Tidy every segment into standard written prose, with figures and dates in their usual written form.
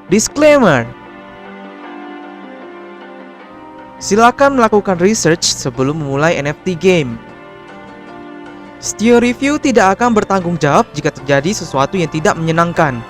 Disclaimer: silakan melakukan research sebelum memulai NFT game. Stio Review tidak akan bertanggung jawab jika terjadi sesuatu yang tidak menyenangkan.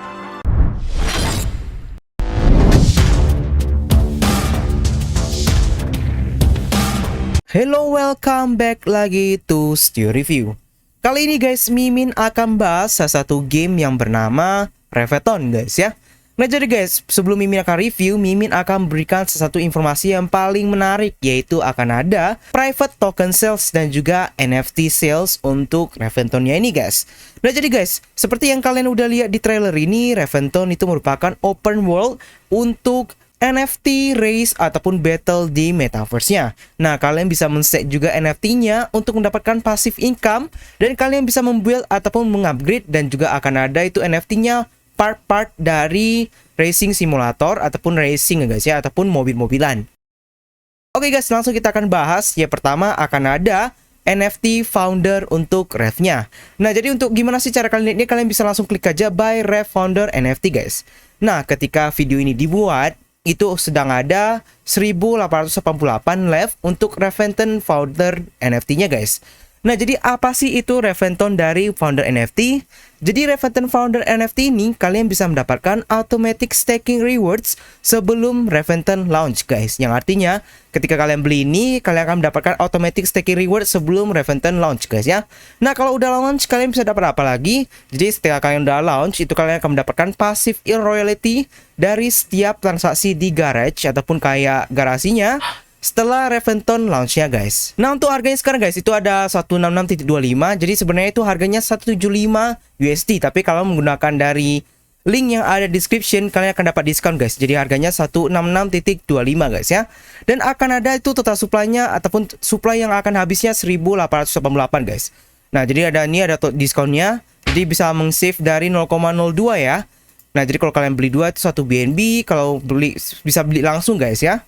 Hello, welcome back lagi to Stio Review. Kali ini guys, Mimin akan bahas salah satu game yang bernama Reveton guys ya. Nah jadi guys, sebelum Mimin akan review, Mimin akan berikan sesuatu informasi yang paling menarik, yaitu akan ada private token sales dan juga NFT sales untuk Reventonnya ini guys. Nah jadi guys, seperti yang kalian udah lihat di trailer ini, Reventon itu merupakan open world untuk NFT race ataupun battle di metaverse-nya. Nah, kalian bisa men-set juga NFT-nya untuk mendapatkan passive income, dan kalian bisa membuild ataupun mengupgrade, dan juga akan ada itu NFT-nya part-part dari racing simulator ataupun racing guys ya, ataupun mobil-mobilan. Oke guys, langsung kita akan bahas. Ya, pertama akan ada NFT founder untuk Rev-nya. Nah, jadi untuk gimana sih cara kalian lihatnya, kalian bisa langsung klik aja buy Rev founder NFT guys. Nah, ketika video ini dibuat, itu sedang ada 1888 left untuk Reventon founder NFT-nya guys. Nah, jadi apa sih itu Reventon dari founder NFT? Jadi Reventon founder NFT ini kalian bisa mendapatkan automatic staking rewards sebelum Reventon launch guys. Yang artinya ketika kalian beli ini, kalian akan mendapatkan automatic staking reward sebelum Reventon launch guys ya. Nah, kalau udah launch kalian bisa dapat apa lagi? Jadi setelah kalian udah launch, itu kalian akan mendapatkan passive royalty dari setiap transaksi di garage ataupun kayak garasinya setelah Reventon launch-nya guys. Nah, untuk harganya sekarang guys, itu ada 166.25. Jadi sebenarnya itu harganya 175 USD. Tapi kalau menggunakan dari link yang ada di description, kalian akan dapat diskon guys. Jadi harganya 166.25 guys ya. Dan akan ada itu total supply-nya ataupun supply yang akan habisnya 1888 guys. Nah, jadi ada diskonnya. Jadi bisa meng-save dari 0,02 ya. Nah, jadi kalau kalian beli 2 itu 1 BNB, kalau beli bisa beli langsung guys ya.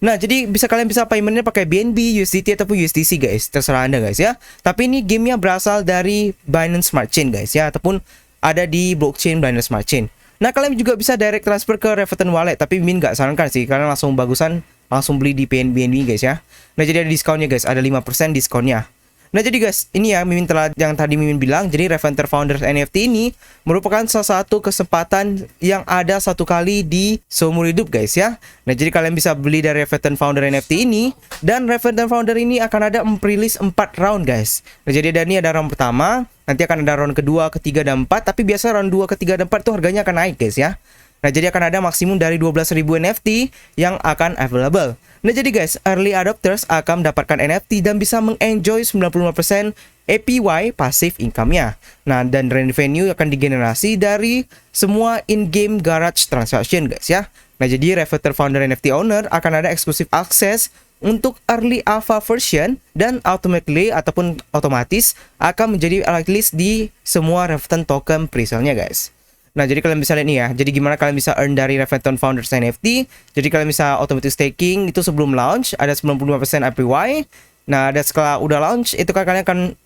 Nah, jadi kalian bisa paymentnya pakai BNB, USDT ataupun USDC guys, terserah Anda guys ya. Tapi ini gamenya berasal dari Binance Smart Chain guys ya, ataupun ada di blockchain Binance Smart Chain. Nah, kalian juga bisa direct transfer ke Reventon Wallet, tapi Min nggak sarankan sih, kalian langsung beli di BNB guys ya. Nah, jadi ada diskonnya guys, ada 5% diskonnya. Nah, jadi guys, ini ya Mimin yang tadi Mimin bilang, jadi Reventon Founders NFT ini merupakan salah satu kesempatan yang ada satu kali di seumur hidup guys ya. Nah, jadi kalian bisa beli dari Reventon Founder NFT ini, dan Reventon Founder ini akan ada merilis 4 round guys. Nah, jadi ada round pertama, nanti akan ada round kedua, ketiga, dan 4, tapi biasa round 2, ketiga, dan 4 itu harganya akan naik guys ya. Nah, jadi akan ada maksimum dari 12.000 NFT yang akan available. Nah, jadi guys, early adopters akan mendapatkan NFT dan bisa mengenjoy 95% APY passive income-nya. Nah, dan revenue akan digenerasi dari semua in-game garage transaction guys ya. Nah, jadi Reventon Founder NFT Owner akan ada exclusive access untuk early alpha version, dan automatically ataupun otomatis akan menjadi whitelist di semua Reventon token pre-sale-nya guys. Nah, jadi kalian bisa lihat nih ya. Jadi gimana kalian bisa earn dari Reventon Founders NFT. Jadi kalian bisa automatic staking itu sebelum launch, ada 95% APY. Nah, setelah udah launch, itu kalian akan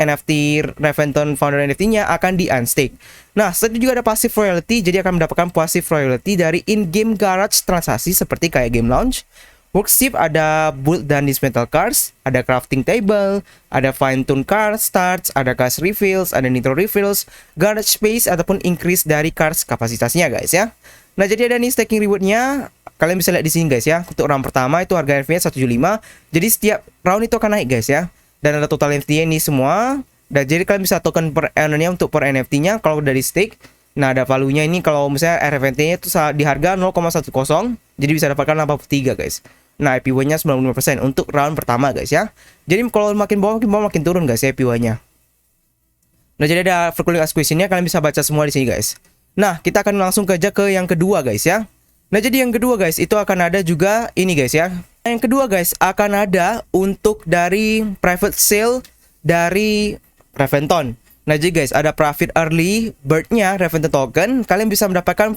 NFT Reventon Founder NFT-nya akan di unstake. Nah, setelah itu juga ada passive royalty. Jadi akan mendapatkan passive royalty dari in-game garage transaksi seperti kayak game launch. Workshop ada build dan dismantle cars, ada crafting table, ada fine tune car starts, ada gas refills, ada nitro refills, garage space ataupun increase dari cars kapasitasnya guys ya. Nah, jadi ada nih staking rewardnya. Kalian bisa lihat di sini guys ya. Untuk round pertama itu harga NFT-nya 175. Jadi setiap round itu akan naik guys ya. Dan ada total NFT-nya ini semua. Dan jadi kalian bisa token per earner-nya untuk per NFT-nya kalau dari stake. Nah, ada value-nya ini kalau misalnya RFNT-nya itu di harga 0,10. Jadi bisa dapatkan 83 guys. Nah, APY-nya 95% untuk round pertama guys ya. Jadi kalau makin bawah makin turun guys ya APY-nya. Nah, jadi ada frequently asked question-nya, kalian bisa baca semua di sini guys. Nah, kita akan langsung kerja ke yang kedua guys ya. Nah, jadi yang kedua guys, itu akan ada juga ini guys ya. Yang kedua guys, akan ada untuk dari private sale dari Reventon. Nah, jadi guys, ada profit early bird-nya Reventon token. Kalian bisa mendapatkan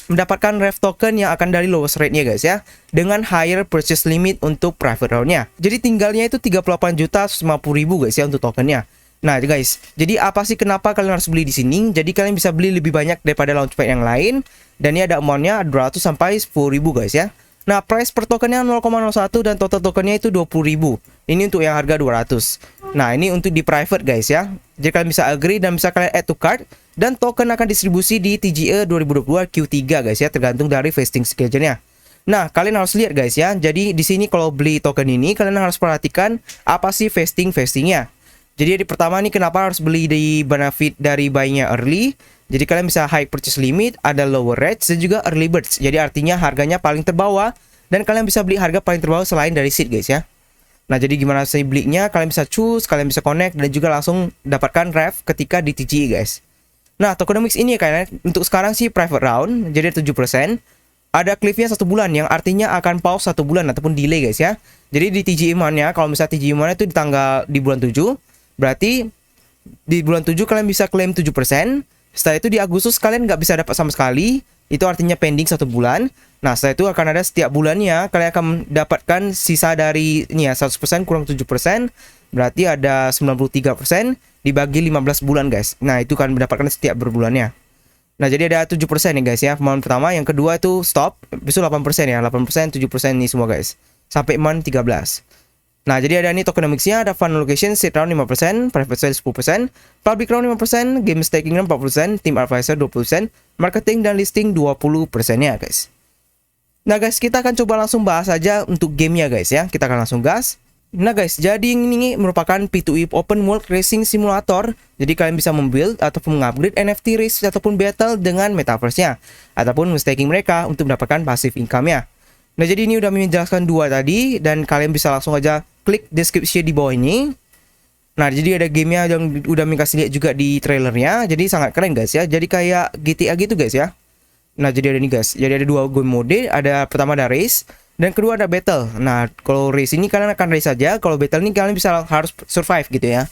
mendapatkan Rev token yang akan dari lowest rate-nya guys ya, dengan higher purchase limit untuk private round-nya. Jadi tinggalnya itu 38.150.000 guys ya untuk tokennya. Nah guys, jadi apa sih kenapa kalian harus beli di sini? Jadi kalian bisa beli lebih banyak daripada launchpad yang lain. Dan ini ada amountnya 200 sampai 10.000 guys ya. Nah price per tokennya 0,01 dan total tokennya itu 20.000. Ini untuk yang harga 200. Nah ini untuk di private guys ya. Jadi kalian bisa agree dan bisa kalian add to cart. Dan token akan distribusi di TGE 2022 Q3 guys ya, tergantung dari vesting schedule-nya. Nah, kalian harus lihat guys ya. Jadi di sini kalau beli token ini kalian harus perhatikan apa sih vestingnya. Jadi di pertama nih kenapa harus beli di benefit dari buy-nya early. Jadi kalian bisa high purchase limit, ada lower rates dan juga early birds. Jadi artinya harganya paling terbawah dan kalian bisa beli harga paling terbawah selain dari seed guys ya. Nah, jadi gimana sih belinya? Kalian bisa choose, kalian bisa connect dan juga langsung dapatkan ref ketika di TGE guys. Nah, tokenomics ini kayaknya untuk sekarang sih private round, jadi 7%. Ada cliffnya 1 bulan yang artinya akan pause 1 bulan ataupun delay guys ya. Jadi di TGE month-nya, kalau misalnya TGE month itu di bulan 7, berarti di bulan 7 kalian bisa claim 7%. Setelah itu di Agustus kalian nggak bisa dapat sama sekali. Itu artinya pending 1 bulan. Nah setelah itu akan ada setiap bulannya kalian akan mendapatkan sisa dari ini ya, 100% kurang 7%. Berarti ada 93% dibagi 15 bulan guys. Nah itu kan mendapatkan setiap berbulannya. Nah jadi ada 7% nih guys ya. Month pertama, yang kedua itu stop. Besok 8% ya, 8%, 7% nih semua guys. Sampai month 13. Nah, jadi ada nih tokenomics-nya, ada fund allocation, seed round 5%, private sale 10%, public round 5%, game staking 40%, team advisor 20%, marketing dan listing 20%-nya, guys. Nah, guys, kita akan coba langsung bahas aja untuk gamenya, guys, ya. Kita akan langsung gas. Nah, guys, jadi ini merupakan P2E Open World Racing Simulator. Jadi, kalian bisa membuild ataupun mengupgrade NFT race ataupun battle dengan metaverse-nya. Ataupun staking mereka untuk mendapatkan passive income-nya. Nah, jadi ini udah menjelaskan dua tadi dan kalian bisa langsung aja klik deskripsi di bawah ini. Nah, jadi ada gamenya yang udah kasih lihat juga di trailernya. Jadi sangat keren guys ya. Jadi kayak GTA gitu guys ya. Nah, jadi ada nih guys. Jadi ada dua game mode. Ada pertama ada race dan kedua ada battle. Nah, kalau race ini kalian akan race saja. Kalau battle ini kalian bisa harus survive gitu ya.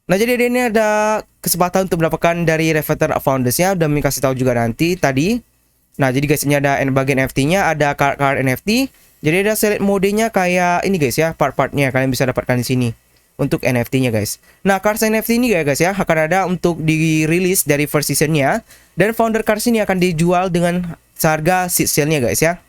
Nah, jadi ini ada kesempatan untuk mendapatkan dari Reveter Founders-nya. Udah kasih tahu juga nanti tadi. Nah, jadi guys, ini ada bagian NFT-nya, ada card NFT. Jadi ada select modenya kayak ini guys ya, part-partnya kalian bisa dapatkan di sini untuk NFT-nya guys. Nah, cards NFT ini guys ya akan ada untuk dirilis dari first season-nya dan founder cards ini akan dijual dengan seharga seed sale-nya guys ya.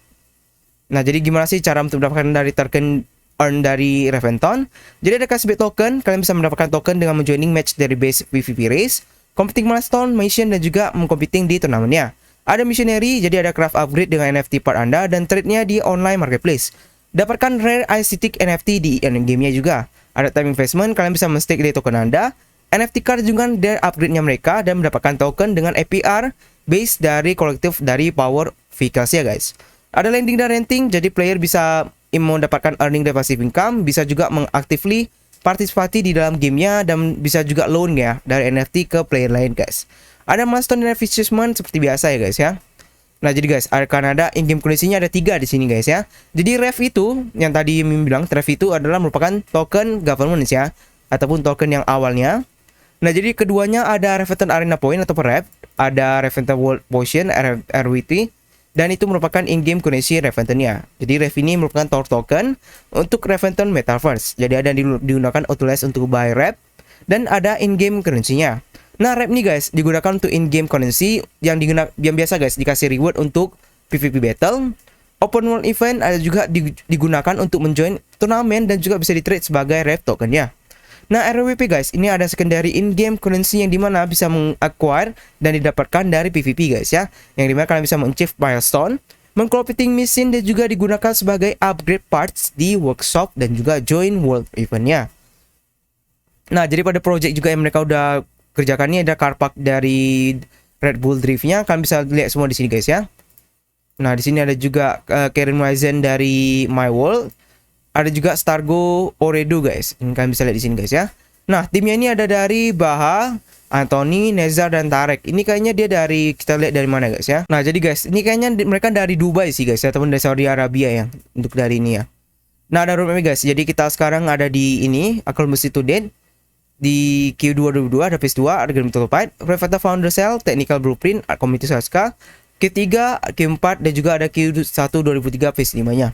Nah, jadi gimana sih cara untuk mendapatkan dari token earn dari Reventon? Jadi ada cashback token, kalian bisa mendapatkan token dengan menjoining match dari base PvP race, competing milestone, mission dan juga mengcompeting di turnamennya. Ada missionary, jadi ada craft upgrade dengan NFT part Anda dan trade-nya di online marketplace. Dapatkan rare aesthetic NFT di game-nya juga. Ada time investment, kalian bisa men-stake di token Anda. NFT card juga dari upgrade-nya mereka dan mendapatkan token dengan APR base dari kolektif dari power vehicles ya guys. Ada lending dan renting, jadi player bisa mendapatkan earning dari passive income, bisa juga mengaktifly partisipasi di dalam gamenya dan bisa juga loan ya dari NFT ke player lain guys. Ada milestone dan achievement seperti biasa ya guys ya. Nah jadi guys, akan ada in-game kondisinya ada 3 di sini guys ya. Jadi ref itu yang tadi Mim bilang, ref itu adalah merupakan token governance ya, ataupun token yang awalnya. Nah jadi keduanya ada Reventon Arena Point atau ref, ada Reventon World Potion RWT, dan itu merupakan in-game kondisi Reventon-nya. Jadi ref ini merupakan token untuk Reventon Metaverse. Jadi ada digunakan Autoless untuk buy ref dan ada in-game currency-nya. Nah, rep nih guys digunakan untuk in-game currency yang biasa guys dikasih reward untuk PvP battle. Open world event ada juga digunakan untuk menjoin turnamen dan juga bisa di-trade sebagai rep tokennya. Nah, RWP guys, ini ada secondary in-game currency yang dimana bisa meng-acquire dan didapatkan dari PvP guys ya. Yang dimana kalian bisa men-achieve milestone, meng-completing mission dan juga digunakan sebagai upgrade parts di workshop dan juga join world eventnya. Nah, jadi pada project juga yang mereka udah kerjakan ini ada car park dari Red Bull Drift-nya, kalian bisa lihat semua di sini guys ya. Nah, di sini ada juga Karen Wizen dari My World. Ada juga Stargo Oredo guys. Ini kalian bisa lihat di sini guys ya. Nah, timnya ini ada dari Baha, Anthony, Nezar dan Tarek. Ini kayaknya dia dari, kita lihat dari mana guys ya. Nah, jadi guys, ini kayaknya mereka dari Dubai sih guys ya, ataupun dari Saudi Arabia ya untuk dari ini ya. Nah, ada roadmap guys. Jadi kita sekarang ada di ini, Acclimate to Date. Di Q2 2022 ada phase 2 ada game prototype, Reventon Founder Cell, Technical Blueprint, Community Saska, Q3, Q4 dan juga ada Q1 2003 phase 5 nya.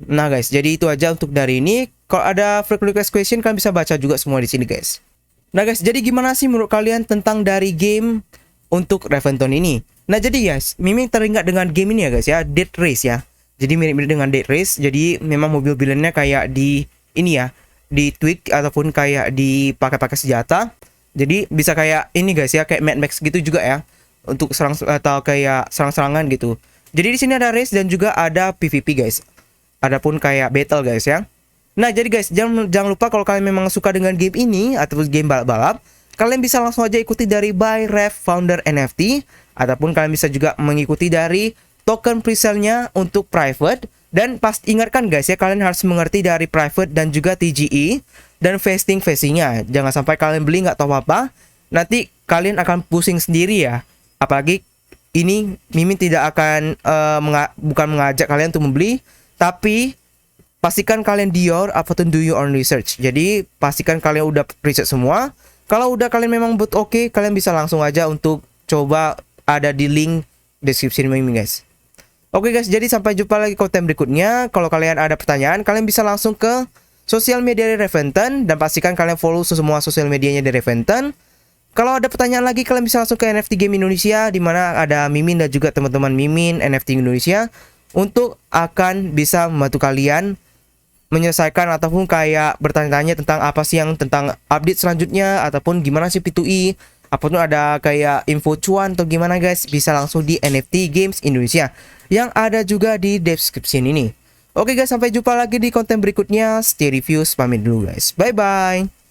Nah guys, jadi itu aja untuk dari ini. Kalau ada friend request question kalian bisa baca juga semua di sini guys. Nah guys, jadi gimana sih menurut kalian tentang dari game untuk Reventon ini? Nah jadi guys, Mimin teringat dengan game ini ya guys ya, Death Race ya. Jadi mirip-mirip dengan Death Race. Jadi memang mobil villainnya kayak di ini ya, di tweak ataupun kayak dipakai-pakai senjata. Jadi bisa kayak ini guys ya, kayak Mad Max gitu juga ya, untuk serang atau kayak serang-serangan gitu. Jadi di sini ada race dan juga ada PVP guys. Adapun kayak battle guys ya. Nah jadi guys, jangan lupa kalau kalian memang suka dengan game ini ataupun game balap-balap, kalian bisa langsung aja ikuti dari Buy Rev Founder NFT, ataupun kalian bisa juga mengikuti dari token presale-nya untuk private. Dan pasti ingatkan guys ya, kalian harus mengerti dari private dan juga TGE dan facingnya. Jangan sampai kalian beli nggak tahu apa, nanti kalian akan pusing sendiri ya. Apalagi ini Mimin tidak akan bukan mengajak kalian untuk membeli, tapi pastikan kalian do your own research. Jadi pastikan kalian udah research semua. Kalau udah kalian memang oke, kalian bisa langsung aja untuk coba, ada di link description Mimin guys. Oke guys, jadi sampai jumpa lagi konten berikutnya. Kalau kalian ada pertanyaan, kalian bisa langsung ke sosial media dari Reventon, dan pastikan kalian follow semua sosial medianya dari Reventon. Kalau ada pertanyaan lagi, kalian bisa langsung ke NFT Game Indonesia, di mana ada Mimin dan juga teman-teman Mimin NFT Indonesia, untuk akan bisa membantu kalian menyelesaikan ataupun kayak bertanya-tanya tentang apa sih yang tentang update selanjutnya, ataupun gimana sih P2E, apapun ada kayak info cuan atau gimana guys, bisa langsung di NFT Games Indonesia yang ada juga di description ini. Oke guys, sampai jumpa lagi di konten berikutnya. Stay Reviews pamit dulu guys. Bye bye.